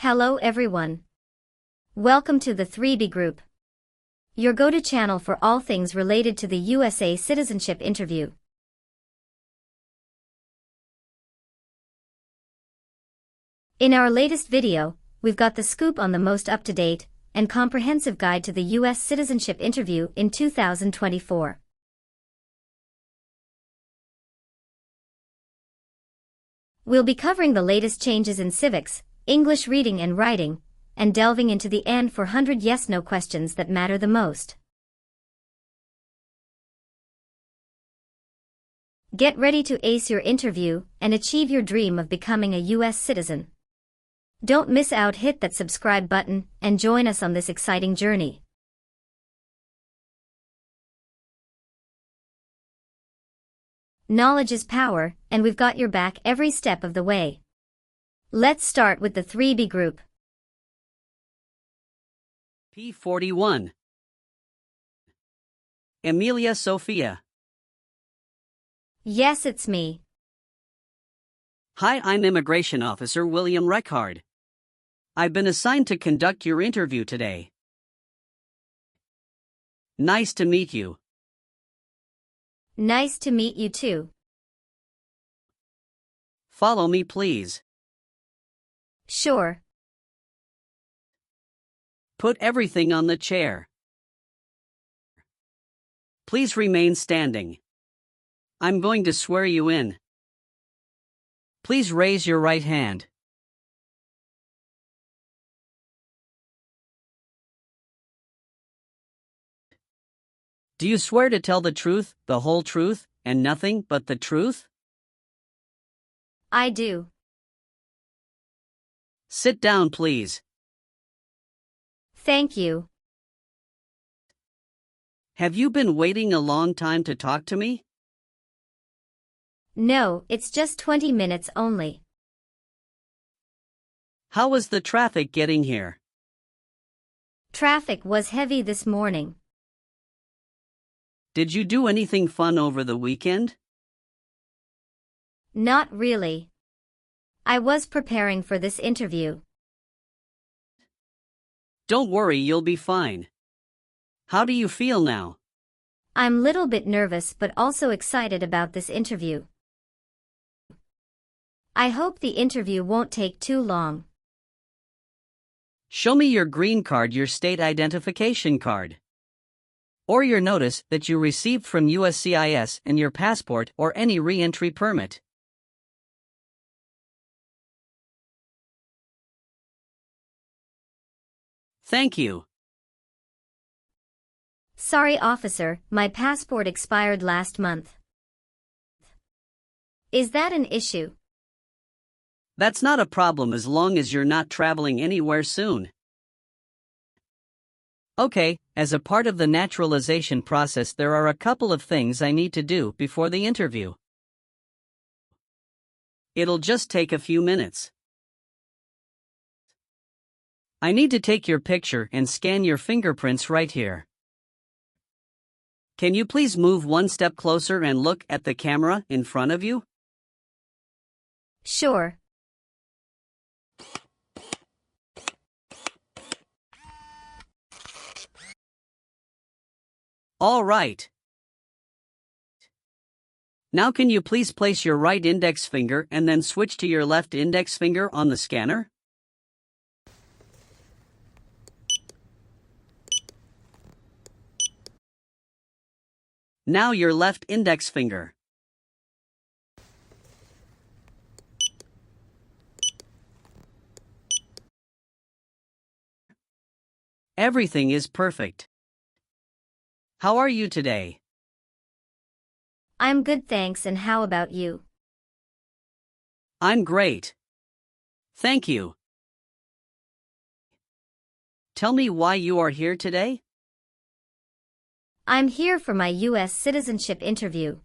Hello everyone. Welcome to the 3B Group, your go-to channel for all things related to the USA citizenship interview. In our latest video, we've got the scoop on the most up-to-date and comprehensive guide to the US citizenship interview in 2024. We'll be covering the latest changes in civics, English reading and writing, and delving into the N-400 yes-no questions that matter the most. Get ready to ace your interview and achieve your dream of becoming a US citizen. Don't miss out, hit that subscribe button and join us on this exciting journey. Knowledge is power, and we've got your back every step of the way. Let's start with the 3B Group. P41. Emilia Sophia. Yes, it's me. Hi, I'm Immigration Officer William Reckard. I've been assigned to conduct your interview today. Nice to meet you. Nice to meet you too. Follow me, please. Sure. Put everything on the chair. Please remain standing. I'm going to swear you in. Please raise your right hand. Do you swear to tell the truth, the whole truth, and nothing but the truth? I do. Sit down, please. Thank you. Have you been waiting a long time to talk to me? No, it's just 20 minutes only. How was the traffic getting here? Traffic was heavy this morning. Did you do anything fun over the weekend? Not really. I was preparing for this interview. Don't worry, you'll be fine. How do you feel now? I'm a little bit nervous but also excited about this interview. I hope the interview won't take too long. Show me your green card, your state identification card, or your notice that you received from USCIS, and your passport or any re-entry permit. Thank you. Sorry, officer, my passport expired last month. Is that an issue? That's not a problem as long as you're not traveling anywhere soon. Okay, as a part of the naturalization process, there are a couple of things I need to do before the interview. It'll just take a few minutes. I need to take your picture and scan your fingerprints right here. Can you please move one step closer and look at the camera in front of you? Sure. All right. Now can you please place your right index finger and then switch to your left index finger on the scanner? Now your left index finger. Everything is perfect. How are you today? I'm good, thanks, and how about you? I'm great. Thank you. Tell me why you are here today? I'm here for my US citizenship interview.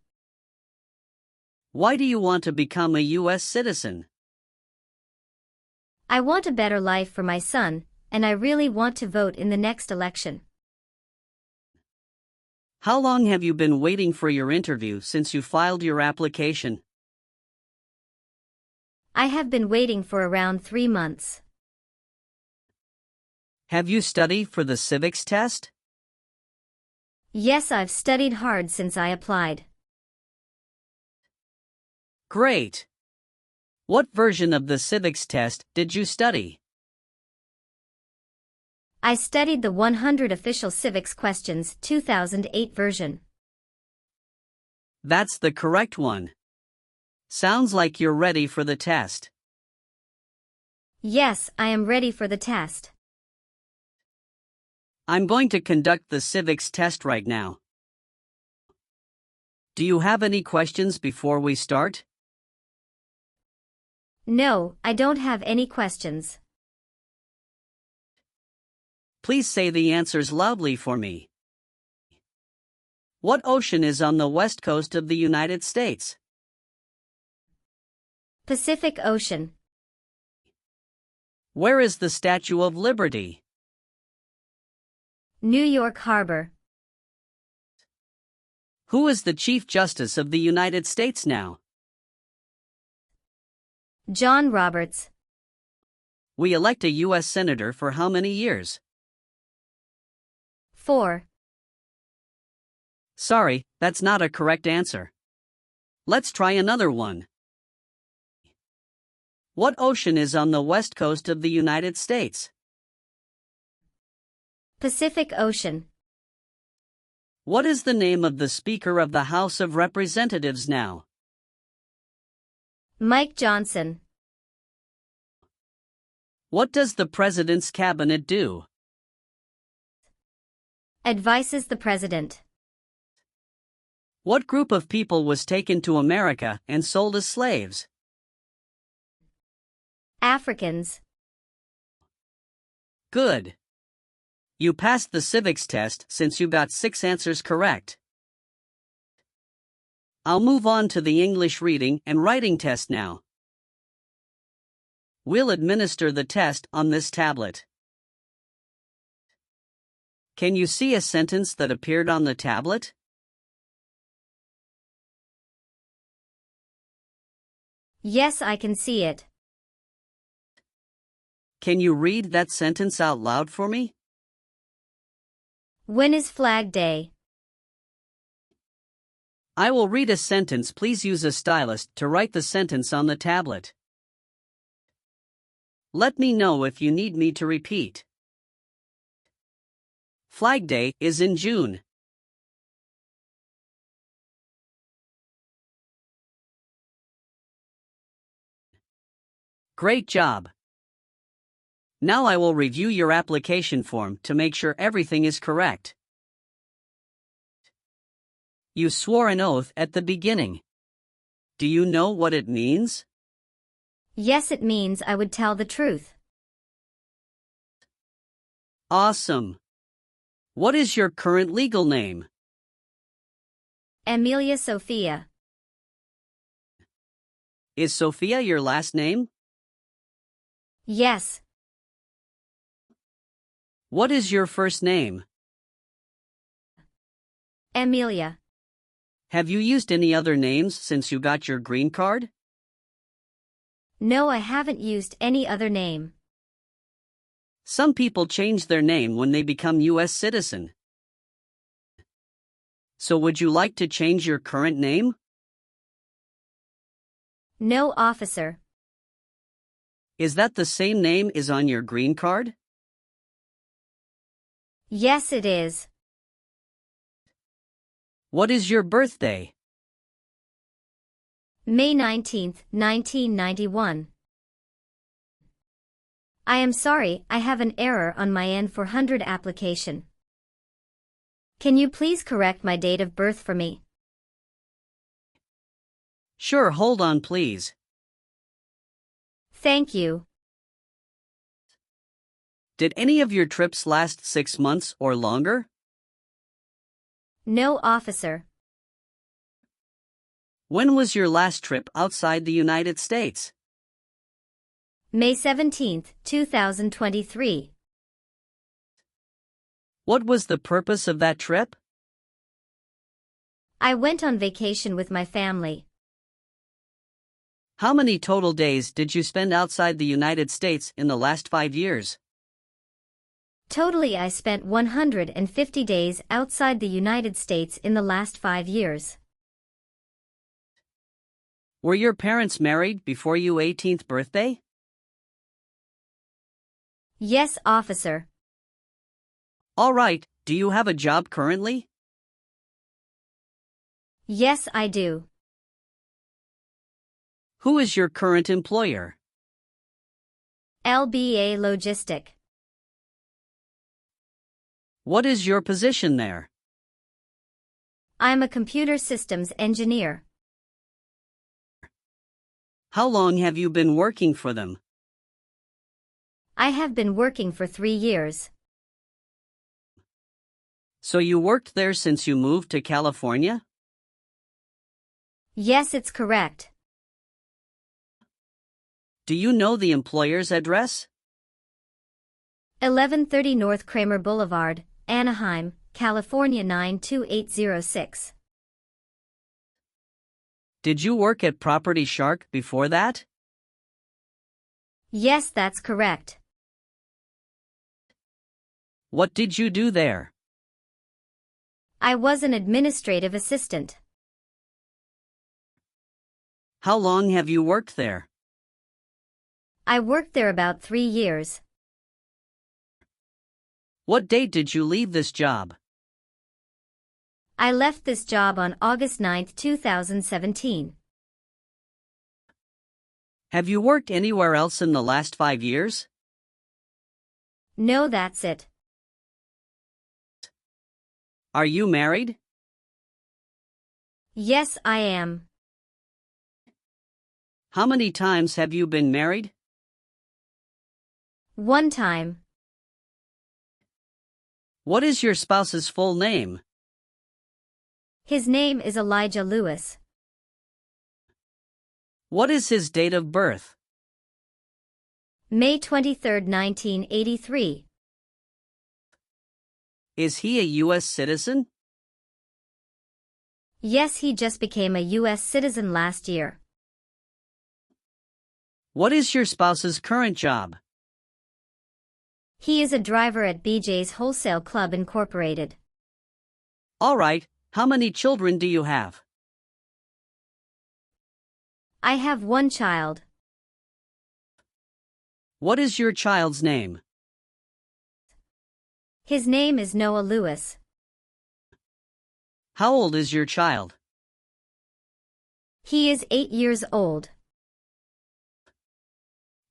Why do you want to become a US citizen? I want a better life for my son, and I really want to vote in the next election. How long have you been waiting for your interview since you filed your application? I have been waiting for around 3 months. Have you studied for the civics test? Yes, I've studied hard since I applied. Great! What version of the civics test did you study? I studied the 100 Official Civics Questions 2008 version. That's the correct one. Sounds like you're ready for the test. Yes, I am ready for the test. I'm going to conduct the civics test right now. Do you have any questions before we start? No, I don't have any questions. Please say the answers loudly for me. What ocean is on the west coast of the United States? Pacific Ocean. Where is the Statue of Liberty? New York Harbor. Who is the Chief Justice of the United States now? John Roberts. We elect a U.S. Senator for how many years? 4. Sorry, that's not a correct answer. Let's try another one. What ocean is on the west coast of the United States? Pacific Ocean. What is the name of the Speaker of the House of Representatives now? Mike Johnson. What does the President's Cabinet do? Advises the President. What group of people was taken to America and sold as slaves? Africans. Good. You passed the civics test since you got 6 answers correct. I'll move on to the English reading and writing test now. We'll administer the test on this tablet. Can you see a sentence that appeared on the tablet? Yes, I can see it. Can you read that sentence out loud for me? When is Flag Day? I will read a sentence. Please use a stylus to write the sentence on the tablet. Let me know if you need me to repeat. Flag Day is in June. Great job. Now I will review your application form to make sure everything is correct. You swore an oath at the beginning. Do you know what it means? Yes, it means I would tell the truth. Awesome. What is your current legal name? Amelia Sophia. Is Sophia your last name? Yes. What is your first name? Amelia. Have you used any other names since you got your green card? No, I haven't used any other name. Some people change their name when they become U.S. citizen. So would you like to change your current name? No, officer. Is that the same name is on your green card? Yes, it is. What is your birthday? May 19th, 1991. I am sorry, I have an error on my N-400 application. Can you please correct my date of birth for me? Sure, hold on please. Thank you. Did any of your trips last 6 months or longer? No, officer. When was your last trip outside the United States? May 17th, 2023. What was the purpose of that trip? I went on vacation with my family. How many total days did you spend outside the United States in the last 5 years? Totally, I spent 150 days outside the United States in the last 5 years. Were your parents married before your 18th birthday? Yes, officer. All right, do you have a job currently? Yes, I do. Who is your current employer? LBA Logistic. What is your position there? I'm a computer systems engineer. How long have you been working for them? I have been working for 3 years. So you worked there since you moved to California? Yes, it's correct. Do you know the employer's address? 1130 North Kramer Boulevard, Anaheim, California 92806. Did you work at Property Shark before that? Yes, that's correct. What did you do there? I was an administrative assistant. How long have you worked there? I worked there about 3 years. What date did you leave this job? I left this job on August 9, 2017. Have you worked anywhere else in the last 5 years? No, that's it. Are you married? Yes, I am. How many times have you been married? 1 time. What is your spouse's full name? His name is Elijah Lewis. What is his date of birth? May 23, 1983. Is he a U.S. citizen? Yes, he just became a U.S. citizen last year. What is your spouse's current job? He is a driver at BJ's Wholesale Club Incorporated. All right, how many children do you have? I have 1 child. What is your child's name? His name is Noah Lewis. How old is your child? He is 8 years old.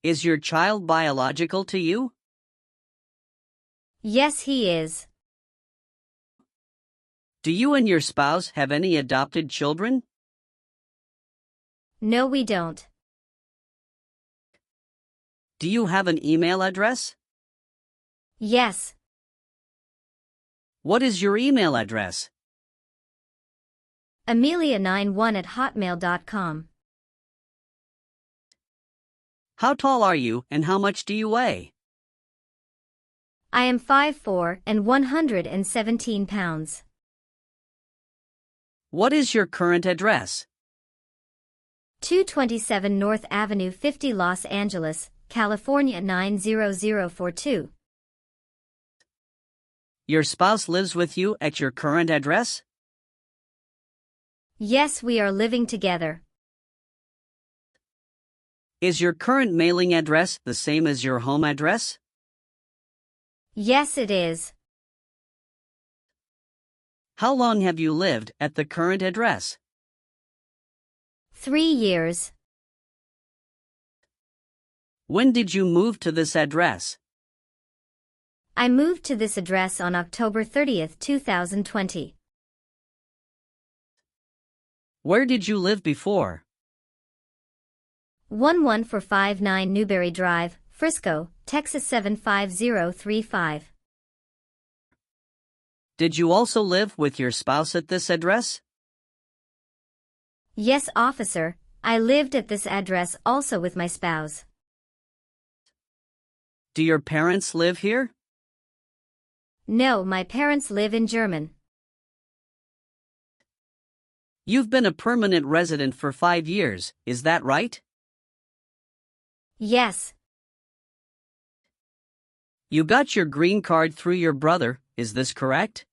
Is your child biological to you? Yes, he is. Do you and your spouse have any adopted children? No, we don't. Do you have an email address? Yes. What is your email address? Amelia91@hotmail.com. How tall are you and how much do you weigh? I am 5'4" and 117 pounds. What is your current address? 227 North Avenue 50 Los Angeles, California 90042. Your spouse lives with you at your current address? Yes, we are living together. Is your current mailing address the same as your home address? Yes, it is. How long have you lived at the current address? 3 years. When did you move to this address? I moved to this address on October 30, 2020. Where did you live before? 11459 Newberry Drive, Frisco, Texas 75035. Did you also live with your spouse at this address? Yes, officer, I lived at this address also with my spouse. Do your parents live here? No, my parents live in Germany. You've been a permanent resident for 5 years, is that right? Yes. You got your green card through your brother, is this correct?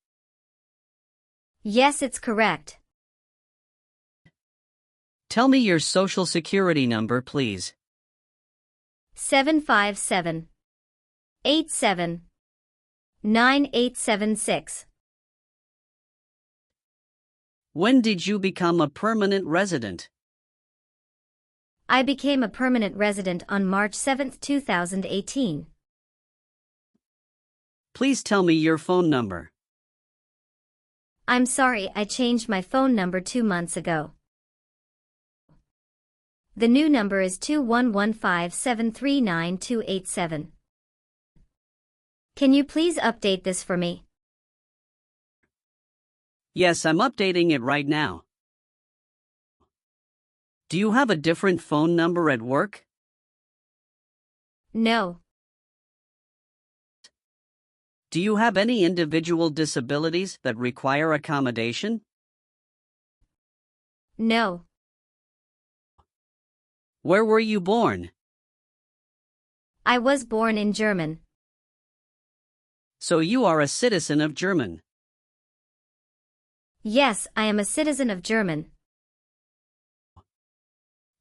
Yes, it's correct. Tell me your social security number, please. 757-87-9876. When did you become a permanent resident? I became a permanent resident on March 7, 2018. Please tell me your phone number. I'm sorry, I changed my phone number 2 months ago. The new number is 2115739287. Can you please update this for me? Yes, I'm updating it right now. Do you have a different phone number at work? No. Do you have any individual disabilities that require accommodation? No. Where were you born? I was born in Germany. So you are a citizen of Germany. Yes, I am a citizen of Germany.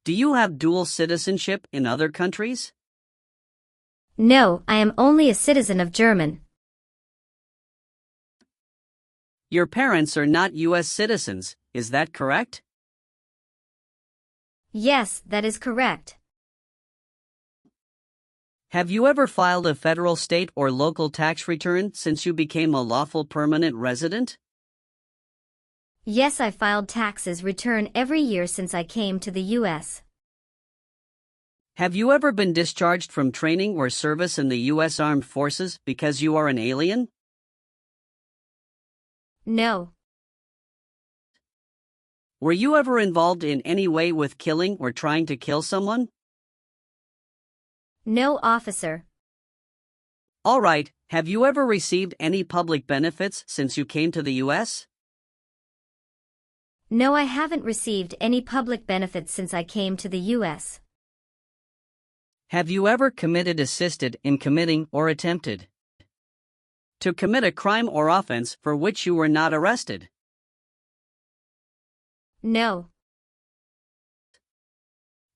Do you have dual citizenship in other countries? No, I am only a citizen of Germany. Your parents are not U.S. citizens, is that correct? Yes, that is correct. Have you ever filed a federal, state, or local tax return since you became a lawful permanent resident? Yes, I filed taxes return every year since I came to the U.S. Have you ever been discharged from training or service in the U.S. Armed Forces because you are an alien? No. Were you ever involved in any way with killing or trying to kill someone? No, officer. All right, have you ever received any public benefits since you came to the U.S.? No, I haven't received any public benefits since I came to the U.S. Have you ever committed, assisted in committing, or attempted to commit a crime or offense for which you were not arrested? No.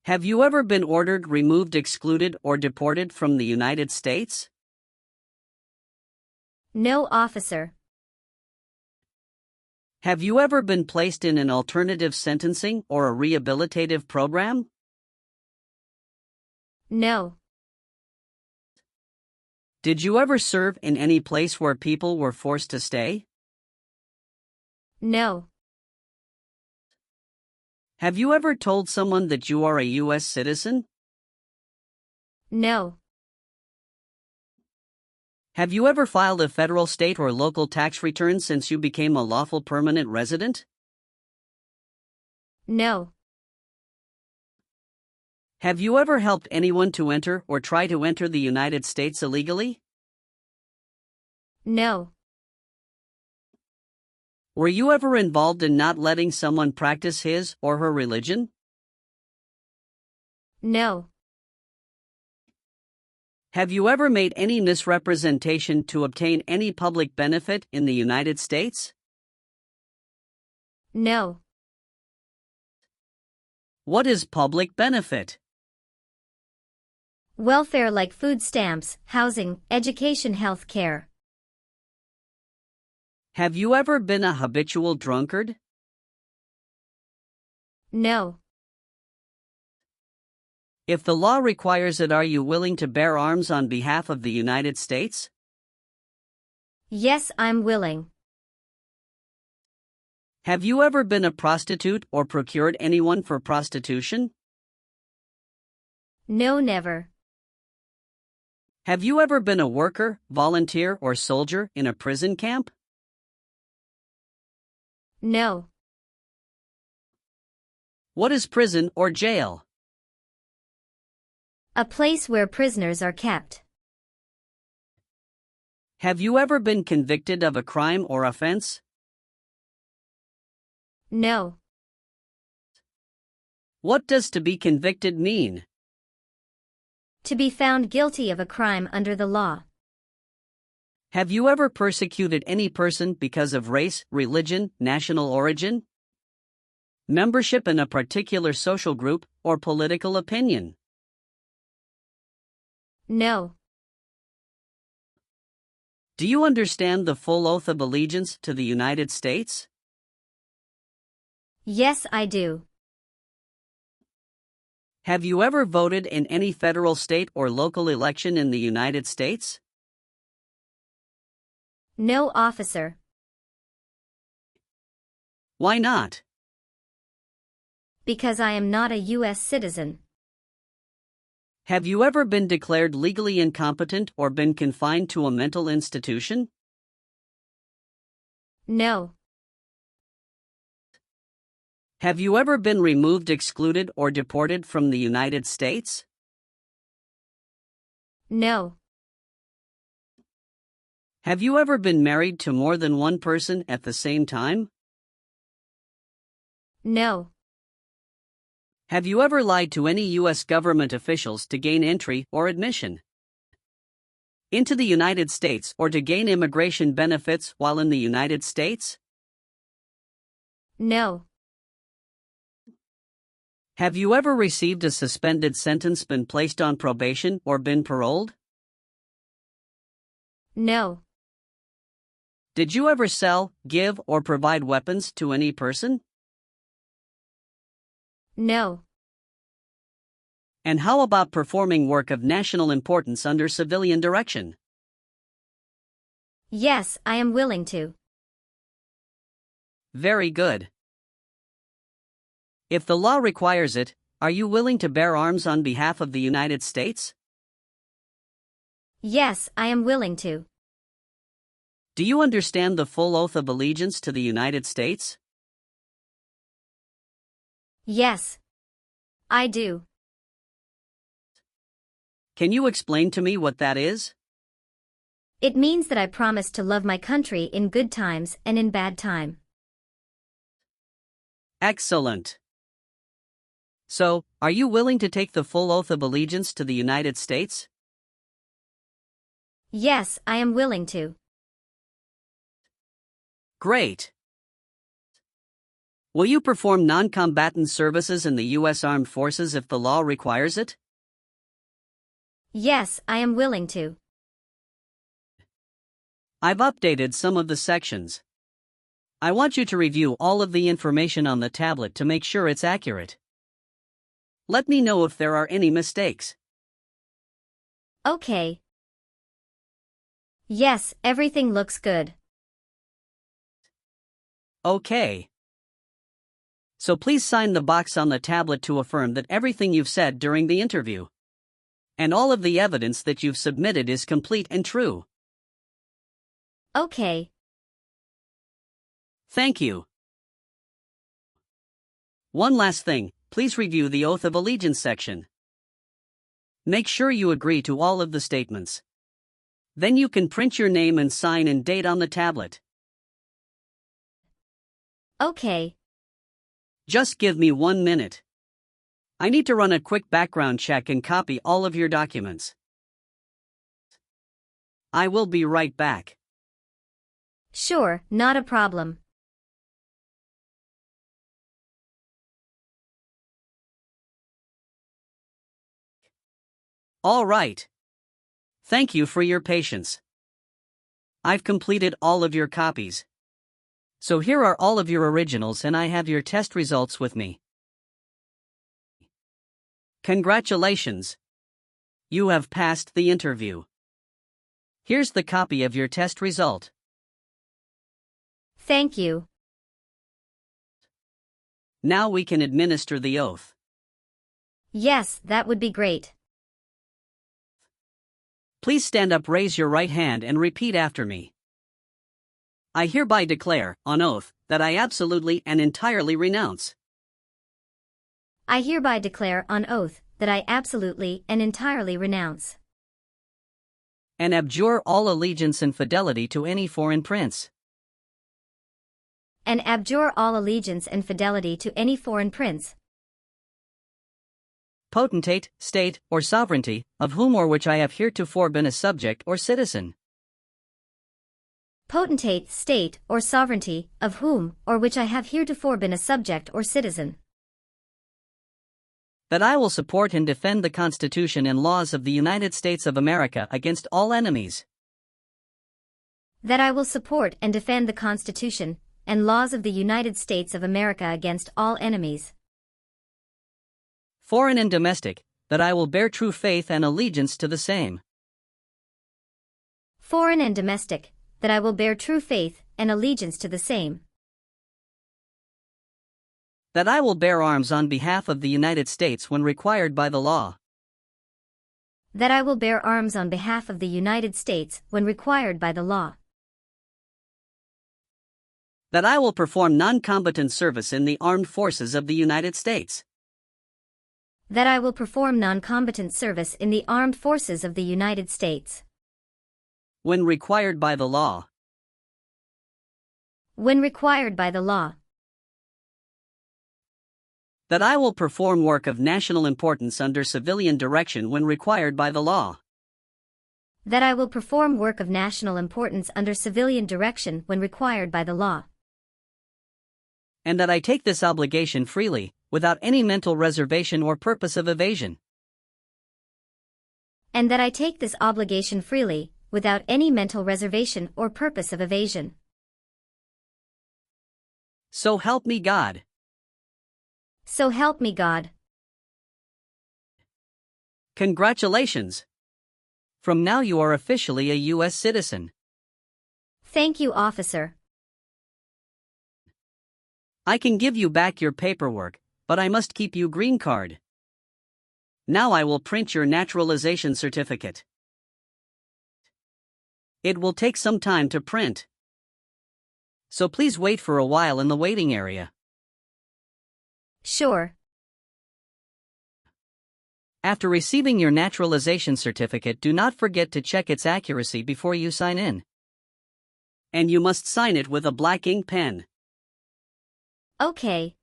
Have you ever been ordered, removed, excluded, or deported from the United States? No, officer. Have you ever been placed in an alternative sentencing or a rehabilitative program? No. Did you ever serve in any place where people were forced to stay? No. Have you ever told someone that you are a U.S. citizen? No. Have you ever filed a federal, state, or local tax return since you became a lawful permanent resident? No. Have you ever helped anyone to enter or try to enter the United States illegally? No. Were you ever involved in not letting someone practice his or her religion? No. Have you ever made any misrepresentation to obtain any public benefit in the United States? No. What is public benefit? Welfare like food stamps, housing, education, health care. Have you ever been a habitual drunkard? No. If the law requires it, are you willing to bear arms on behalf of the United States? Yes, I'm willing. Have you ever been a prostitute or procured anyone for prostitution? No, never. Have you ever been a worker, volunteer, or soldier in a prison camp? No. What is prison or jail? A place where prisoners are kept. Have you ever been convicted of a crime or offense? No. What does to be convicted mean? To be found guilty of a crime under the law. Have you ever persecuted any person because of race, religion, national origin, membership in a particular social group, or political opinion? No. Do you understand the full oath of allegiance to the United States? Yes, I do. Have you ever voted in any federal, state, or local election in the United States? No, officer. Why not? Because I am not a U.S. citizen. Have you ever been declared legally incompetent or been confined to a mental institution? No. Have you ever been removed, excluded, or deported from the United States? No. Have you ever been married to more than one person at the same time? No. Have you ever lied to any U.S. government officials to gain entry or admission into the United States or to gain immigration benefits while in the United States? No. Have you ever received a suspended sentence, been placed on probation, or been paroled? No. Did you ever sell, give, or provide weapons to any person? No. And how about performing work of national importance under civilian direction? Yes, I am willing to. Very good. If the law requires it, are you willing to bear arms on behalf of the United States? Yes, I am willing to. Do you understand the full oath of allegiance to the United States? Yes. I do. Can you explain to me what that is? It means that I promise to love my country in good times and in bad time. Excellent. So, are you willing to take the full oath of allegiance to the United States? Yes, I am willing to. Great. Will you perform non-combatant services in the U.S. Armed Forces if the law requires it? Yes, I am willing to. I've updated some of the sections. I want you to review all of the information on the tablet to make sure it's accurate. Let me know if there are any mistakes. Okay. Yes, everything looks good. Okay. So please sign the box on the tablet to affirm that everything you've said during the interview and all of the evidence that you've submitted is complete and true. Okay. Thank you. One last thing, please review the Oath of Allegiance section. Make sure you agree to all of the statements. Then you can print your name and sign and date on the tablet. Okay. Just give me 1 minute. I need to run a quick background check and copy all of your documents. I will be right back. Sure, not a problem. All right. Thank you for your patience. I've completed all of your copies. So here are all of your originals and I have your test results with me. Congratulations! You have passed the interview. Here's the copy of your test result. Thank you. Now we can administer the oath. Yes, that would be great. Please stand up, raise your right hand and repeat after me. I hereby declare, on oath, that I absolutely and entirely renounce I hereby declare on oath that I absolutely and entirely renounce and abjure all allegiance and fidelity to any foreign prince, and abjure all allegiance and fidelity to any foreign prince, potentate, state, or sovereignty, of whom or which I have heretofore been a subject or citizen, potentate, state, or sovereignty, of whom, or which I have heretofore been a subject or citizen. That I will support and defend the Constitution and laws of the United States of America against all enemies. That I will support and defend the Constitution and laws of the United States of America against all enemies, foreign and domestic, that I will bear true faith and allegiance to the same. Foreign and domestic, that I will bear true faith and allegiance to the same. That I will bear arms on behalf of the United States when required by the law. That I will bear arms on behalf of the United States when required by the law. That I will perform non-combatant service in the armed forces of the United States. That I will perform non-combatant service in the armed forces of the United States when required by the law. When required by the law. That I will perform work of national importance under civilian direction when required by the law. That I will perform work of national importance under civilian direction when required by the law. And that I take this obligation freely, without any mental reservation or purpose of evasion. And that I take this obligation freely, without any mental reservation or purpose of evasion. So help me God. So help me God. Congratulations! From now you are officially a U.S. citizen. Thank you, officer. I can give you back your paperwork, but I must keep you green card. Now I will print your naturalization certificate. It will take some time to print, so please wait for a while in the waiting area. Sure. After receiving your naturalization certificate, do not forget to check its accuracy before you sign in. And you must sign it with a black ink pen. Okay.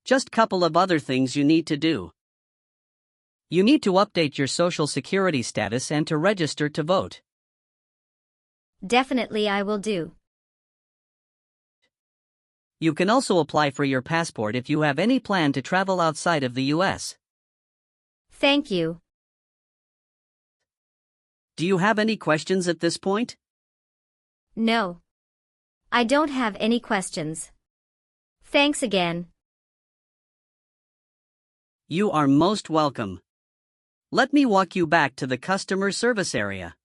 Just couple of other things you need to do. You need to update your Social Security status and to register to vote. Definitely I will do. You can also apply for your passport if you have any plan to travel outside of the U.S. Thank you. Do you have any questions at this point? No. I don't have any questions. Thanks again. You are most welcome. Let me walk you back to the customer service area.